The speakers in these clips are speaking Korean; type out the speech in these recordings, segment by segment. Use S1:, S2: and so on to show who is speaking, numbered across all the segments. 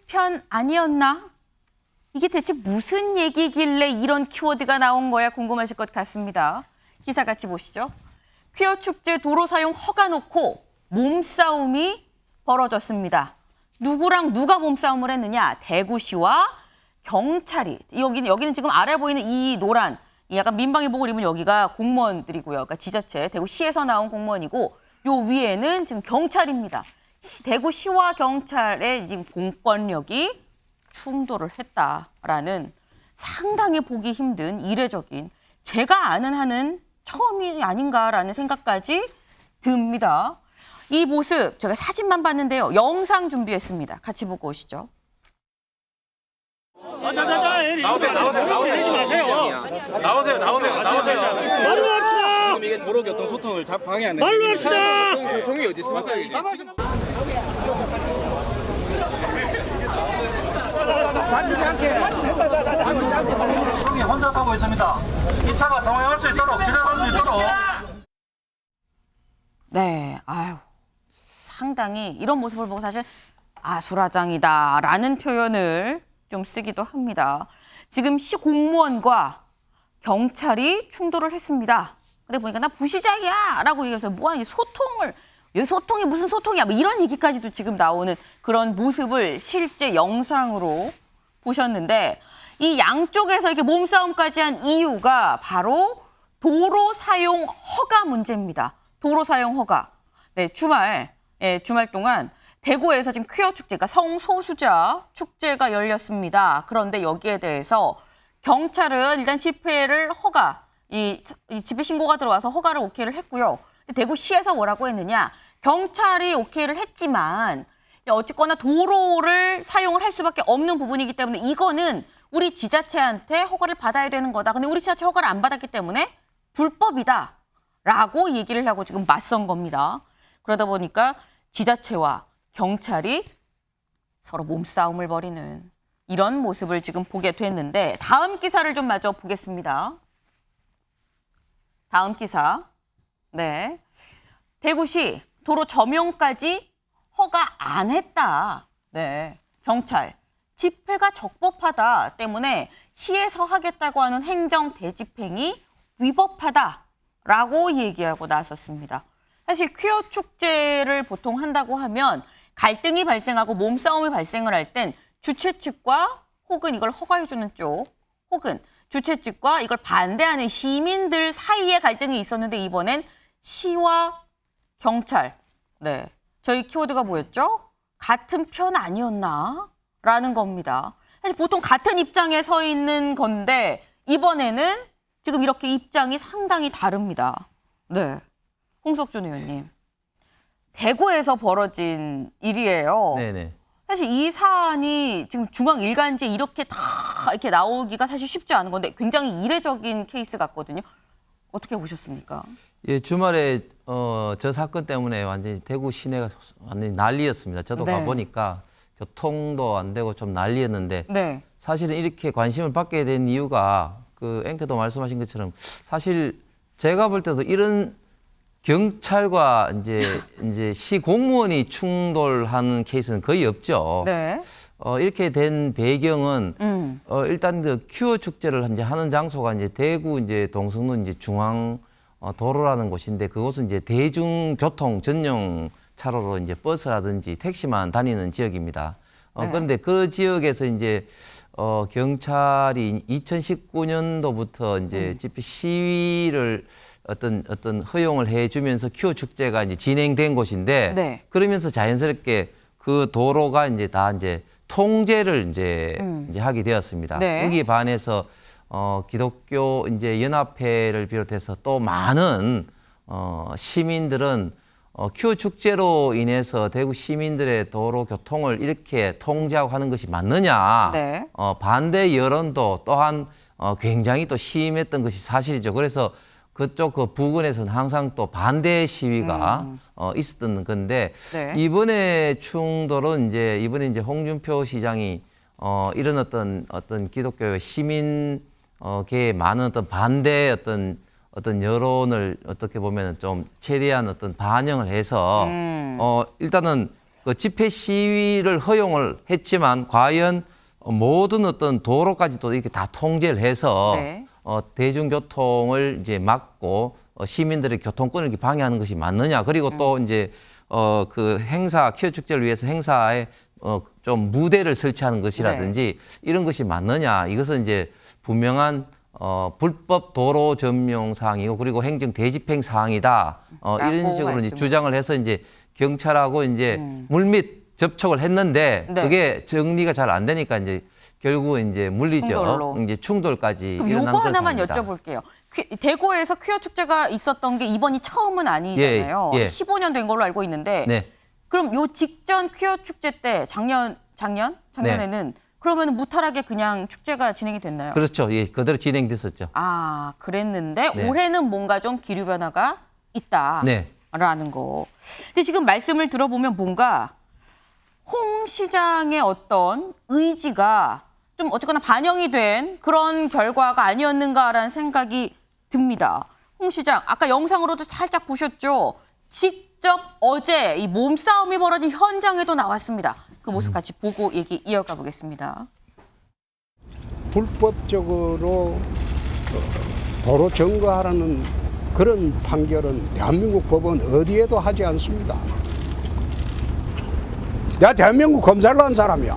S1: 편 아니었나? 이게 대체 무슨 얘기길래 이런 키워드가 나온 거야 궁금하실 것 같습니다. 기사 같이 보시죠. 퀴어 축제 도로 사용 허가 놓고 몸싸움이 벌어졌습니다. 누구랑 누가 몸싸움을 했느냐? 대구시와 경찰이. 여기는 지금 아래 보이는 이 노란, 이 약간 민방위복을 입은 여기가 공무원들이고요. 그러니까 지자체, 대구시에서 나온 공무원이고 요 위에는 지금 경찰입니다. 대구시와 경찰의 지금 공권력이 충돌을 했다라는 상당히 보기 힘든 이례적인 제가 아는 한은 처음이 아닌가라는 생각까지 듭니다. 이 모습 제가 사진만 봤는데요. 영상 준비했습니다. 같이 보고 오시죠.
S2: 나오세요.
S3: 말로 합시다.
S2: 이게 도로교통 소통을 방해하는.
S3: 말로 합시다.
S2: 교통이 어디 있습니까?
S4: 형이 혼자 타고 있습니다. 이 차가 통행할 수 있도록 지나갈 수 있도록.
S1: 네, 아유, 상당히 이런 모습을 보고 사실 아수라장이다라는 표현을 좀 쓰기도 합니다. 지금 시 공무원과 경찰이 충돌을 했습니다. 근데 보니까 나 부시장이야라고 얘기해서 뭐하니 소통이 무슨 소통이야 뭐 이런 얘기까지도 지금 나오는 그런 모습을 실제 영상으로 보셨는데 이 양쪽에서 이렇게 몸싸움까지 한 이유가 바로 도로 사용 허가 문제입니다. 도로 사용 허가. 네, 주말 동안 대구에서 지금 퀴어 축제가 성소수자 축제가 열렸습니다. 그런데 여기에 대해서 경찰은 일단 집회를 이 집회 신고가 들어와서 허가를 오케이를 했고요. 대구시에서 뭐라고 했느냐? 경찰이 오케이를 했지만 어쨌거나 도로를 사용을 할 수밖에 없는 부분이기 때문에 이거는 우리 지자체한테 허가를 받아야 되는 거다. 근데 우리 지자체 허가를 안 받았기 때문에 불법이다라고 얘기를 하고 지금 맞선 겁니다. 그러다 보니까 지자체와 경찰이 서로 몸싸움을 벌이는 이런 모습을 지금 보게 됐는데 다음 기사를 좀 마저 보겠습니다. 다음 기사. 네. 대구시 도로 점용까지 허가 안 했다. 네. 경찰. 집회가 적법하다 때문에 시에서 하겠다고 하는 행정 대집행이 위법하다라고 얘기하고 나섰습니다. 사실 퀴어 축제를 보통 한다고 하면 갈등이 발생하고 몸싸움이 발생을 할 땐 주최 측과 혹은 이걸 허가해주는 쪽 혹은 주최 측과 이걸 반대하는 시민들 사이에 갈등이 있었는데 이번엔 시와 경찰. 네. 저희 키워드가 뭐였죠? 같은 편 아니었나? 라는 겁니다. 사실 보통 같은 입장에 서 있는 건데 이번에는 지금 이렇게 입장이 상당히 다릅니다. 네. 홍석준 의원님. 대구에서 벌어진 일이에요.
S5: 네네.
S1: 사실 이 사안이 지금 중앙일간지에 이렇게 나오기가 사실 쉽지 않은 건데 굉장히 이례적인 케이스 같거든요. 어떻게 보셨습니까?
S5: 예, 주말에 저 사건 때문에 완전히 대구 시내가 완전히 난리였습니다. 저도
S1: 네.
S5: 가보니까 교통도 안 되고 좀 난리였는데
S1: 네.
S5: 사실은 이렇게 관심을 받게 된 이유가 그 앵커도 말씀하신 것처럼 사실 제가 볼 때도 이런 경찰과 이제 시 공무원이 충돌하는 케이스는 거의 없죠.
S1: 네.
S5: 이렇게 된 배경은 일단 그 퀴어 축제를 이제 하는 장소가 이제 대구 이제 동성로 이제 중앙 도로라는 곳인데 그곳은 이제 대중교통 전용 차로로 이제 버스라든지 택시만 다니는 지역입니다.
S1: 네.
S5: 그런데 그 지역에서 이제 경찰이 2019년도부터 이제 집회 시위를 어떤 허용을 해주면서 퀴어 축제가 이제 진행된 곳인데
S1: 네.
S5: 그러면서 자연스럽게 그 도로가 이제 다 이제 통제를 이제 하게 되었습니다.
S1: 네.
S5: 여기에 반해서 기독교 이제 연합회를 비롯해서 또 많은 시민들은 퀴어 축제로 인해서 대구 시민들의 도로 교통을 이렇게 통제하고 하는 것이 맞느냐.
S1: 네.
S5: 반대 여론도 또한 굉장히 또 심했던 것이 사실이죠. 그래서 그쪽 그 부근에서는 항상 또 반대 시위가 있었던 건데
S1: 네.
S5: 이번에 충돌은 이번에 홍준표 시장이 이런 어떤 기독교 시민계의 많은 어떤 반대 어떤 여론을 어떻게 보면 좀 체리한 어떤 반영을 해서 일단은 그 집회 시위를 허용을 했지만 과연 모든 어떤 도로까지도 이렇게 다 통제를 해서
S1: 네.
S5: 대중교통을 이제 막고 시민들의 교통권을 이렇게 방해하는 것이 맞느냐. 그리고 또 이제 그 행사 퀴어 축제를 위해서 행사에 좀 무대를 설치하는 것이라든지 이런 것이 맞느냐. 이것은 이제 분명한 불법 도로 점용 사항이고 그리고 행정 대집행 사항이다. 이런 식으로 이제 주장을 해서 이제 경찰하고 이제 물밑 접촉을 했는데
S1: 네.
S5: 그게 정리가 잘 안 되니까 이제 결국 이제 물리적
S1: 충돌로.
S5: 이제 충돌까지
S1: 그럼
S5: 일어난
S1: 요거 하나만
S5: 것입니다.
S1: 여쭤볼게요. 대구에서 퀴어 축제가 있었던 게 이번이 처음은 아니잖아요.
S5: 예, 예.
S1: 15년 된 걸로 알고 있는데
S5: 네.
S1: 그럼 요 직전 퀴어 축제 때 작년에는 그러면 무탈하게 그냥 축제가 진행이 됐나요?
S5: 그렇죠. 예, 그대로 진행됐었죠.
S1: 아, 그랬는데
S5: 네.
S1: 올해는 뭔가 좀 기류 변화가 있다라는
S5: 네.
S1: 거. 근데 지금 말씀을 들어보면 뭔가 홍 시장의 어떤 의지가 좀 어쨌거나 반영이 된 그런 결과가 아니었는가라는 생각이 듭니다. 홍 시장, 아까 영상으로도 살짝 보셨죠? 직접 어제 이 몸싸움이 벌어진 현장에도 나왔습니다. 그 모습 같이 보고 얘기 이어가 보겠습니다.
S6: 불법적으로 도로 점거하라는 그런 판결은 대한민국 법원 어디에도 하지 않습니다. 내가 대한민국 검사를 한 사람이야.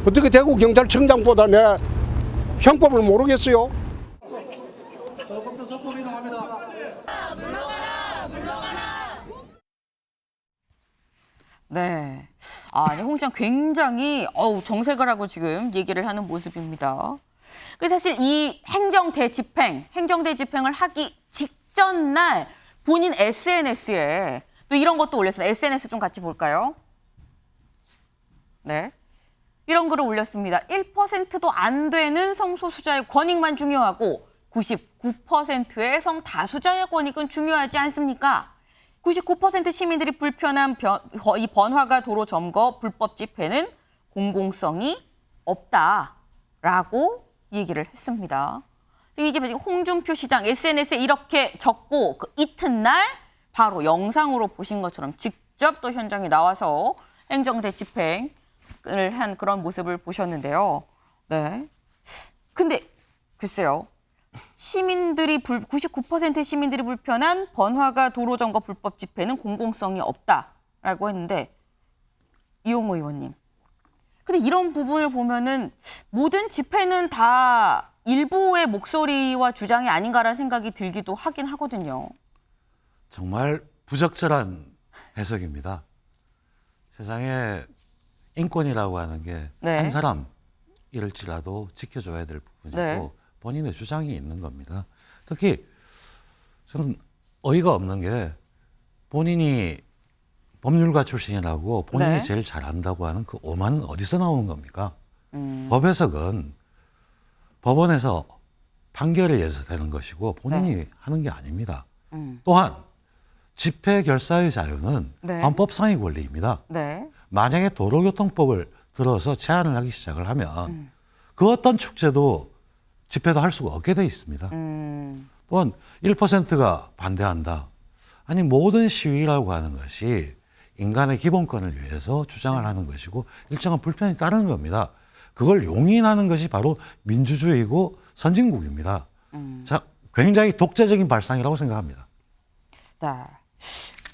S6: 어떻게 대구 경찰청장보다 내 형법을 모르겠어요?
S1: 네. 아, 홍 시장 굉장히 정색을 하고 지금 얘기를 하는 모습입니다. 그 사실 이 행정대 집행을 하기 직전 날 본인 SNS에 또 이런 것도 올렸습니다. SNS 좀 같이 볼까요? 네. 이런 글을 올렸습니다. 1%도 안 되는 성소수자의 권익만 중요하고 99%의 성다수자의 권익은 중요하지 않습니까? 99% 시민들이 불편한 이 번화가 도로 점거 불법 집회는 공공성이 없다라고 얘기를 했습니다. 지금 이게 홍준표 시장 SNS에 이렇게 적고 그 이튿날 바로 영상으로 보신 것처럼 직접 또 현장에 나와서 행정대 집행을 한 그런 모습을 보셨는데요. 네. 근데 글쎄요. 99%의 시민들이 불편한 번화가 도로 점거 불법 집회는 공공성이 없다라고 했는데 이용호 의원님. 근데 이런 부분을 보면은 모든 집회는 다 일부의 목소리와 주장이 아닌가라는 생각이 들기도 하긴 하거든요.
S7: 정말 부적절한 해석입니다. 세상에 인권이라고 하는 게 한
S1: 네.
S7: 사람일지라도 지켜줘야 될 부분이고
S1: 네.
S7: 본인의 주장이 있는 겁니다. 특히 저는 어이가 없는 게 본인이 법률가 출신이라고 본인이
S1: 네.
S7: 제일 잘한다고 하는 그 오만은 어디서 나오는 겁니까? 법 해석은 법원에서 판결에 의해서 되는 것이고 본인이 하는 게 아닙니다. 또한 집회 결사의 자유는
S1: 네.
S7: 헌법상의 권리입니다.
S1: 네.
S7: 만약에 도로교통법을 들어서 제한을 하기 시작을 하면 그 어떤 축제도 집회도 할 수가 없게 돼 있습니다. 또한 1%가 반대한다. 아니 모든 시위라고 하는 것이 인간의 기본권을 위해서 주장을 하는 것이고 일정한 불편이 따르는 겁니다. 그걸 용인하는 것이 바로 민주주의고 선진국입니다. 자, 굉장히 독재적인 발상이라고 생각합니다.
S1: 네.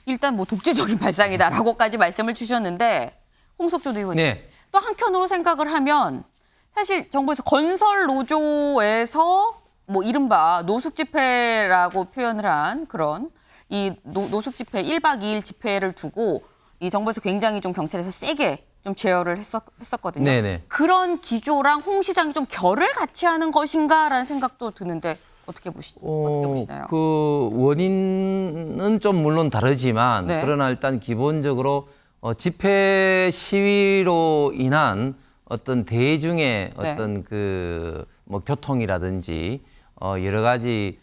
S1: 일단 뭐 독재적인 발상이다라고까지 말씀을 주셨는데 홍석조 의원님.
S5: 네.
S1: 또 한편으로 생각을 하면 사실 정부에서 건설 노조에서 뭐 이른바 노숙 집회라고 표현을 한 그런 이 노숙 집회 1박 2일 집회를 두고 이 정부에서 굉장히 좀 경찰에서 세게 좀 제어를 했었거든요.
S5: 네네.
S1: 그런 기조랑 홍 시장이 좀 결을 같이 하는 것인가라는 생각도 드는데 어떻게 보시나요?
S5: 그 원인은 좀 물론 다르지만
S1: 네.
S5: 그러나 일단 기본적으로 집회 시위로 인한 어떤 대중의
S1: 네.
S5: 어떤 그 뭐 교통이라든지 여러 가지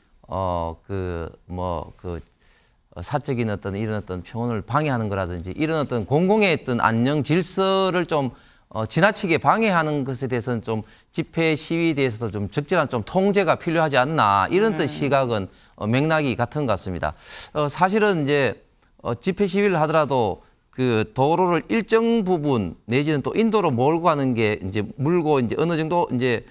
S5: 사적인 어떤 이런 어떤 평온을 방해하는 거라든지 이런 어떤 공공의 어떤 안녕 질서를 좀 지나치게 방해하는 것에 대해서는 좀 집회 시위에 대해서도 좀 적절한 좀 통제가 필요하지 않나 이런 뜻 시각은 맥락이 같은 것 같습니다. 사실은 이제 집회 시위를 하더라도 그 도로를 일정 부분 내지는 또 인도로 몰고 가는 게 이제 물고 이제 어느 정도 이제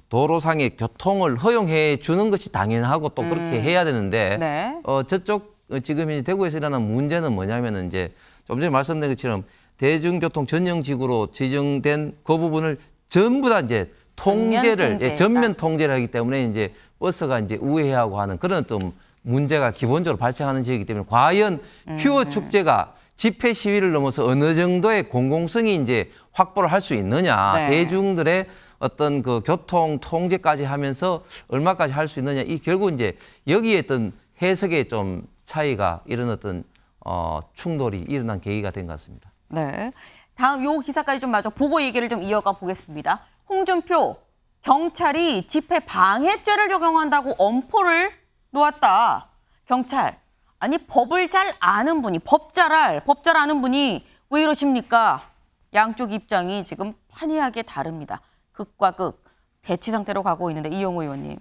S5: 도로상의 교통을 허용해 주는 것이 당연하고 또 그렇게 해야 되는데
S1: 네.
S5: 저쪽 지금 이제 대구에서 일어나는 문제는 뭐냐면은 이제 좀 전에 말씀드린 것처럼 대중교통 전용지구로 지정된 그 부분을 전부 다 이제 통제를 전면 통제를 하기 때문에 이제 버스가 이제 우회하고 하는 그런 좀 문제가 기본적으로 발생하는 지역이기 때문에 과연 큐어 축제가 집회 시위를 넘어서 어느 정도의 공공성이 이제 확보를 할 수 있느냐,
S1: 네.
S5: 대중들의 어떤 그 교통 통제까지 하면서 얼마까지 할 수 있느냐, 이 결국 이제 여기에 어떤 해석에 좀 차이가 이런 어떤 충돌이 일어난 계기가 된 것 같습니다.
S1: 네. 다음 요 기사까지 좀 마저 보고 얘기를 좀 이어가 보겠습니다. 홍준표 경찰이 집회 방해죄를 적용한다고 엄포를 놓았다. 경찰 아니 법을 잘 아는 분이 법 잘 아는 분이 왜 이러십니까? 양쪽 입장이 지금 판이하게 다릅니다. 극과 극 대치 상태로 가고 있는데 이용호 의원님.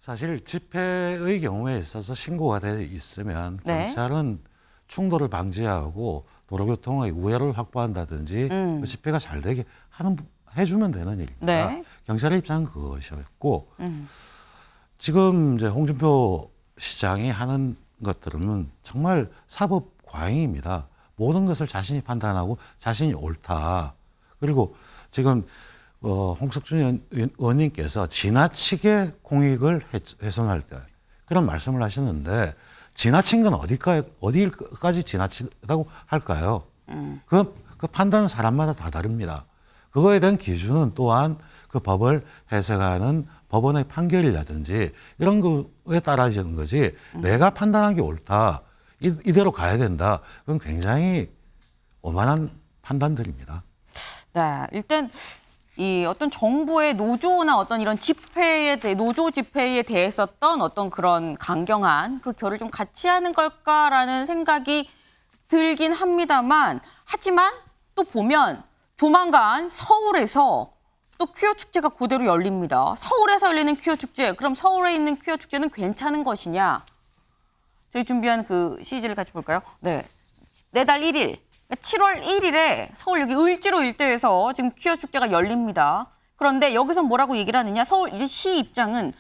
S7: 사실 집회의 경우에 있어서 신고가 돼 있으면
S1: 네.
S7: 경찰은 충돌을 방지하고 도로교통의 우회를 확보한다든지 그 집회가 잘 되게 해주면 되는 일입니다.
S1: 네.
S7: 경찰의 입장은 그것이었고 지금 이제 홍준표 시장이 하는 것들은 정말 사법 과잉입니다. 모든 것을 자신이 판단하고 자신이 옳다. 그리고 지금 홍석준 의원님께서 지나치게 공익을 훼손할 때 그런 말씀을 하시는데 지나친 건 어디까지 지나치다고 할까요? 그 판단은 사람마다 다 다릅니다. 그거에 대한 기준은 또한 그 법을 해석하는 법원의 판결이라든지 이런 거에 따라지는 거지 내가 판단한 게 옳다. 이대로 가야 된다. 그건 굉장히 오만한 판단들입니다.
S1: 네, 일단 이 어떤 정부의 노조나 어떤 이런 노조 집회에 대했었던 어떤 그런 강경한 그 결을 좀 같이 하는 걸까라는 생각이 들긴 합니다만 하지만 또 보면 조만간 서울에서 또 퀴어 축제가 그대로 열립니다. 서울에서 열리는 퀴어 축제, 그럼 서울에 있는 퀴어 축제는 괜찮은 것이냐? 저희 준비한 그 CG를 같이 볼까요? 네. 내달 1일, 7월 1일에 서울 여기 을지로 일대에서 지금 퀴어 축제가 열립니다. 그런데 여기서 뭐라고 얘기를 하느냐? 서울시 입장은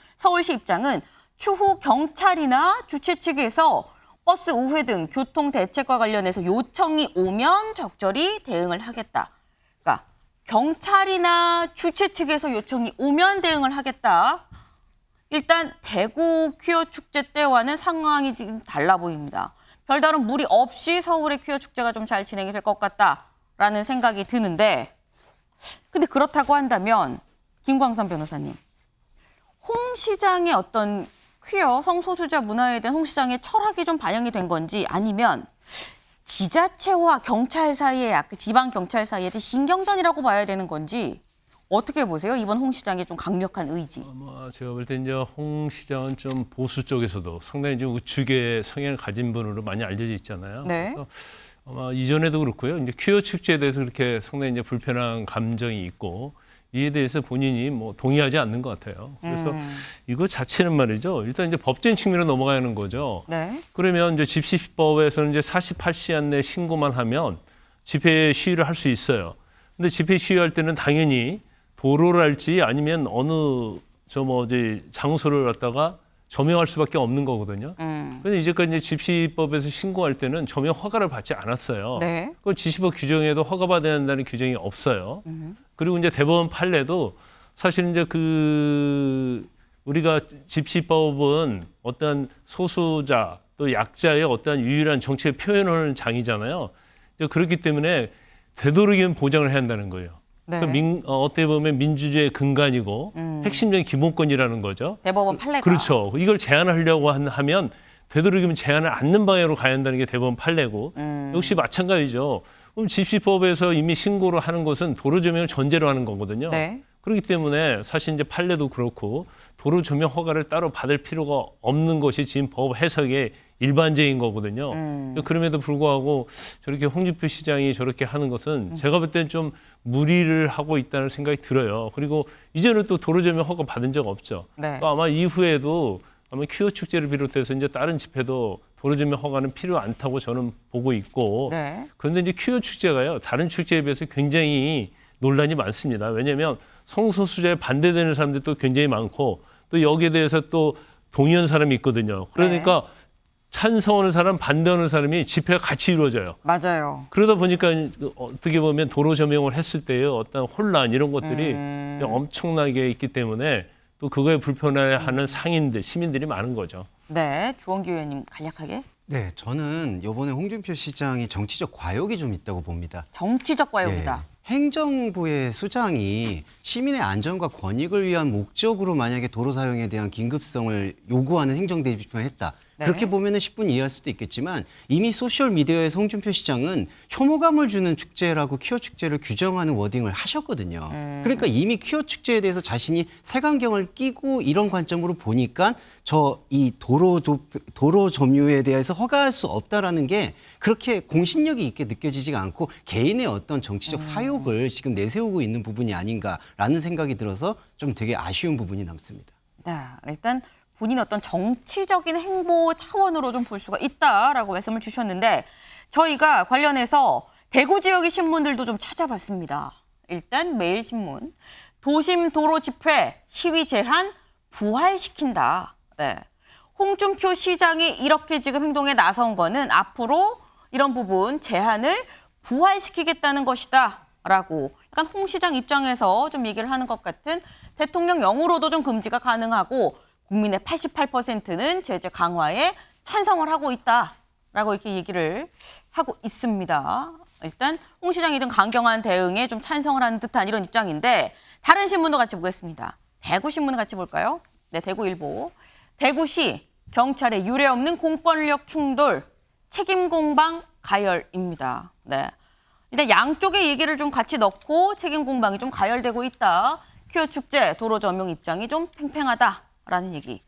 S1: 추후 경찰이나 주최 측에서 버스 우회 등 교통 대책과 관련해서 요청이 오면 적절히 대응을 하겠다. 그러니까 경찰이나 주최 측에서 요청이 오면 대응을 하겠다. 일단 대구 퀴어 축제 때와는 상황이 지금 달라 보입니다. 별다른 무리 없이 서울의 퀴어 축제가 좀 잘 진행이 될 것 같다라는 생각이 드는데 근데 그렇다고 한다면 김광선 변호사님, 홍 시장의 어떤 퀴어 성소수자 문화에 대한 홍 시장의 철학이 좀 반영이 된 건지 아니면 지자체와 경찰 사이의 지방 경찰 사이의 신경전이라고 봐야 되는 건지 어떻게 보세요? 이번 홍 시장의 좀 강력한 의지.
S3: 제가 볼 때 이제 홍 시장은 좀 보수 쪽에서도 상당히 좀 우측의 성향을 가진 분으로 많이 알려져 있잖아요.
S1: 네.
S3: 그래서 아마 이전에도 그렇고요. 이제 퀴어 축제에 대해서 그렇게 상당히 이제 불편한 감정이 있고 이에 대해서 본인이 뭐 동의하지 않는 것 같아요. 그래서 이거 자체는 말이죠. 일단 이제 법적인 측면으로 넘어가는 거죠.
S1: 네.
S3: 그러면 이제 집시법에서는 이제 48시간 내 신고만 하면 집회 시위를 할 수 있어요. 근데 집회 시위할 때는 당연히 도로랄지 아니면 어느 장소를 갖다가 점용할 수밖에 없는 거거든요. 그런데 이제까지 이제 집시법에서 신고할 때는 점용 허가를 받지 않았어요.
S1: 네.
S3: 그걸 집시법 규정에도 허가받아야 한다는 규정이 없어요. 그리고 이제 대법원 판례도 사실 이제 우리가 집시법은 어떤 소수자 또 약자의 어떤 유일한 정치의 표현을 장이잖아요. 그렇기 때문에 되도록이면 보장을 해야 한다는 거예요.
S1: 네.
S3: 어떻게 보면 민주주의의 근간이고 핵심적인 기본권이라는 거죠.
S1: 대법원 판례가.
S3: 그렇죠. 이걸 제한하려고 하면 되도록이면 제한을 않는 방향으로 가야 한다는 게 대법원 판례고 역시 마찬가지죠. 그럼 집시법에서 이미 신고를 하는 것은 도로 조명을 전제로 하는 거거든요.
S1: 네.
S3: 그렇기 때문에 사실 이제 판례도 그렇고 도로 조명 허가를 따로 받을 필요가 없는 것이 지금 법 해석의 일반적인 거거든요. 그럼에도 불구하고 저렇게 홍준표 시장이 저렇게 하는 것은 제가 볼 때는 좀 무리를 하고 있다는 생각이 들어요. 그리고 이제는 또 도로 조명 허가 받은 적 없죠.
S1: 네.
S3: 또 아마 이후에도 아마 퀴어 축제를 비롯해서 이제 다른 집회도 도로조명 허가는 필요 않다고 저는 보고 있고
S1: 네.
S3: 그런데 이제 퀴어 축제가요 다른 축제에 비해서 굉장히 논란이 많습니다. 왜냐하면 성소수자에 반대되는 사람들도 굉장히 많고 또 여기에 대해서 또 동의하는 사람이 있거든요. 그러니까 찬성하는 사람, 반대하는 사람이 집회가 같이 이루어져요.
S1: 맞아요.
S3: 그러다 보니까 어떻게 보면 도로 조명을 했을 때의 어떤 혼란 이런 것들이 엄청나게 있기 때문에 또 그거에 불편해하는 상인들, 시민들이 많은 거죠.
S1: 네, 주원기 의원님 간략하게.
S8: 네, 저는 이번에 홍준표 시장이 정치적 과욕이 좀 있다고 봅니다.
S1: 정치적 과욕이다.
S8: 예, 행정부의 수장이 시민의 안전과 권익을 위한 목적으로 만약에 도로 사용에 대한 긴급성을 요구하는 행정대비표를 했다.
S1: 네.
S8: 그렇게 보면은 10분 이해할 수도 있겠지만 이미 소셜미디어에서 홍준표 시장은 혐오감을 주는 축제라고 퀴어 축제를 규정하는 워딩을 하셨거든요. 그러니까 이미 퀴어 축제에 대해서 자신이 색안경을 끼고 이런 관점으로 보니까 저 이 도로 점유에 대해서 허가할 수 없다라는 게 그렇게 공신력이 있게 느껴지지가 않고 개인의 어떤 정치적 사욕을 지금 내세우고 있는 부분이 아닌가라는 생각이 들어서 좀 되게 아쉬운 부분이 남습니다.
S1: 네, 일단 본인 어떤 정치적인 행보 차원으로 좀 볼 수가 있다라고 말씀을 주셨는데 저희가 관련해서 대구 지역의 신문들도 좀 찾아봤습니다. 일단 매일신문 도심 도로 집회 시위 제한 부활시킨다. 네. 홍준표 시장이 이렇게 지금 행동에 나선 거는 앞으로 이런 부분 제한을 부활시키겠다는 것이다. 라고 약간 홍 시장 입장에서 좀 얘기를 하는 것 같은 대통령령으로도 좀 금지가 가능하고 국민의 88%는 제재 강화에 찬성을 하고 있다라고 이렇게 얘기를 하고 있습니다. 일단 홍 시장이 든 강경한 대응에 좀 찬성을 하는 듯한 이런 입장인데 다른 신문도 같이 보겠습니다. 대구 신문 같이 볼까요? 네, 대구일보. 대구시 경찰의 유례없는 공권력 충돌 책임 공방 가열입니다. 네. 일단 양쪽의 얘기를 좀 같이 넣고 책임 공방이 좀 가열되고 있다. 퀴어 축제 도로 점용 입장이 좀 팽팽하다라는 얘기.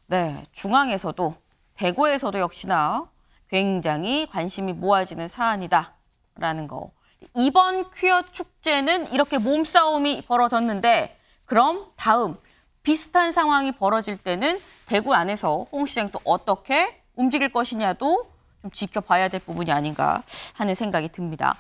S1: 네, 중앙에서도 대구에서도 역시나 굉장히 관심이 모아지는 사안이다라는 거. 이번 퀴어 축제는 이렇게 몸싸움이 벌어졌는데 그럼 다음 비슷한 상황이 벌어질 때는 대구 안에서 홍 시장이 또 어떻게 움직일 것이냐도 좀 지켜봐야 될 부분이 아닌가 하는 생각이 듭니다.